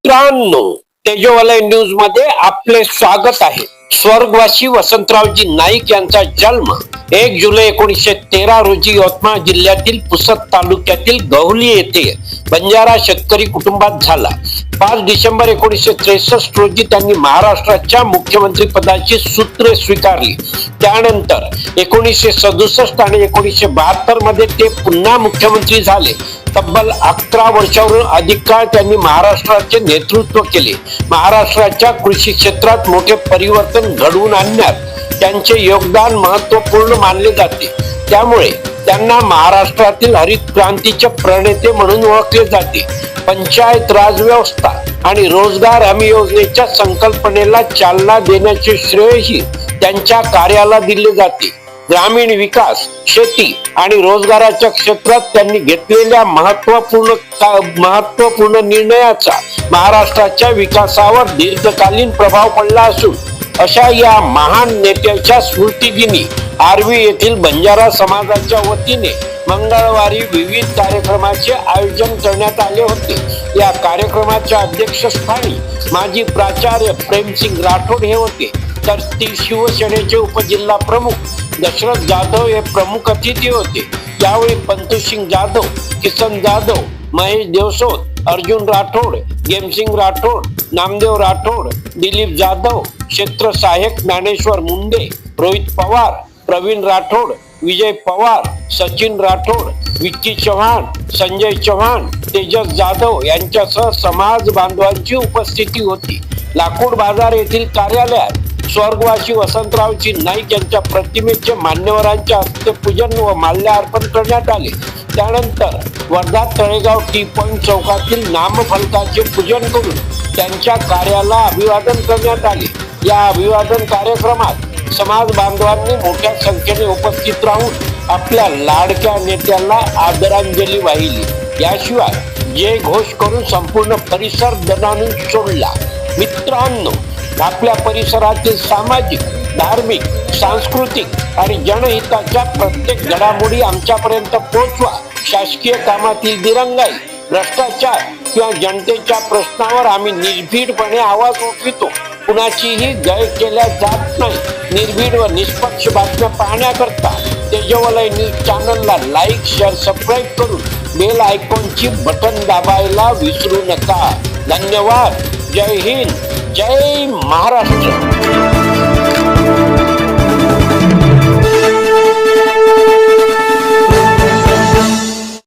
मित्रांनो, तेजोवलय न्यूज मध्ये आपले स्वागत आहे. स्वर्गवासी वसंतरावजी नाईक यांचा जन्म 1 जुलै 1913 रोजी यवतमाळ जिल्ह्यातील पुसद तालुक्यातील गहुली येथे बंजारा शेतकरी कुटुंबात झाला. 5 डिसेंबर 1963 रोजी त्यांनी महाराष्ट्राच्या मुख्यमंत्री पदाची सूत्रे स्वीकारली. त्यानंतर 1967 आणि 1972 मध्ये ते पुन्हा मुख्यमंत्री झाले. तब्बल 11 वर्षावरून अधिक काळ त्यांनी महाराष्ट्राचे नेतृत्व केले. महाराष्ट्राच्या कृषी क्षेत्रात मोठे परिवर्तन घडवून आणण्यात त्यांचे योगदान महत्वपूर्ण मानले जाते. त्यामुळे त्यांना महाराष्ट्रातील हरित क्रांतीचे प्रणेते म्हणून ओळखले जाते. पंचायत राज व्यवस्था आणि रोजगार हमी योजनेच्या संकल्पनेला चालना देण्याचे श्रेयही त्यांच्या कार्याला दिले जाते. ग्रामीण विकास, शेती आणि रोजगाराच्या क्षेत्रात त्यांनी घेतलेल्या महत्वपूर्ण निर्णयाचा महाराष्ट्राच्या विकासावर दीर्घकालीन प्रभाव पडला असून अशा या महान नेत्याच्या स्मृतिदिनी आर्वी येथील बंजारा समाजाच्या वतीने मंगळवारी विविध कार्यक्रमाचे आयोजन करण्यात आले होते. या कार्यक्रमाच्या अध्यक्षस्थानी माजी प्राचार्य प्रेमसिंग राठोड हे होते, तर शिवसेनेचे उपजिल्हा प्रमुख दशरथ जाधव हे प्रमुख अतिथी होते. यावेळी पंतुसिंग जाधव, किसन जाधव, महेश देवसोत, अर्जुन राठोड, गेमसिंग राठोड, नामदेव राठोड, दिलीप जाधव, क्षेत्र सहाय्यक ज्ञानेश्वर मुंडे, रोहित पवार, प्रवीण राठोड, विजय पवार, सचिन राठोड, विक्की चव्हाण, संजय चव्हाण, तेजस जाधव यांच्यासह समाज बांधवांची उपस्थिती होती. लाकूड बाजार येथील कार्यालयात स्वर्गवासी वसंतरावजी नाईक यांच्या प्रतिमेचे मान्यवरांच्या हस्ते पूजन व माल्यार्पण करण्यात आले. त्यानंतर वर्धा तळेगाव टी पॉइंट चौकातील नामफलकाचे पूजन करून त्यांच्या कार्याला अभिवादन करण्यात आले. या अभिवादन कार्यक्रमात समाज बांधवांनी मोठ्या संख्येने उपस्थित राहून आपल्या लाडक्या नेत्याला आदरांजली वाहिली. याशिवाय जय घोष करून संपूर्ण परिसर दणाणून सोडला. मित्रांनो, आपल्या परिसरातील सामाजिक, धार्मिक, सांस्कृतिक आणि जनहिताच्या प्रत्येक घडामोडी आमच्यापर्यंत पोहोचवा. शासकीय कामातील दिरंगाई, भ्रष्टाचार किंवा जनतेच्या प्रश्नावर आम्ही निर्भीडपणे आवाज उठवितो. कुणाचीही गय केल्या जात नाही. निर्भीड व निष्पक्ष बातम्या पाहण्याकरता तेजोवलय न्यूज चॅनलला लाईक, शेअर, सबस्क्राईब करून बेल आयकॉनची बटन दाबायला विसरू नका. धन्यवाद. जय हिंद, जय महाराष्ट्र.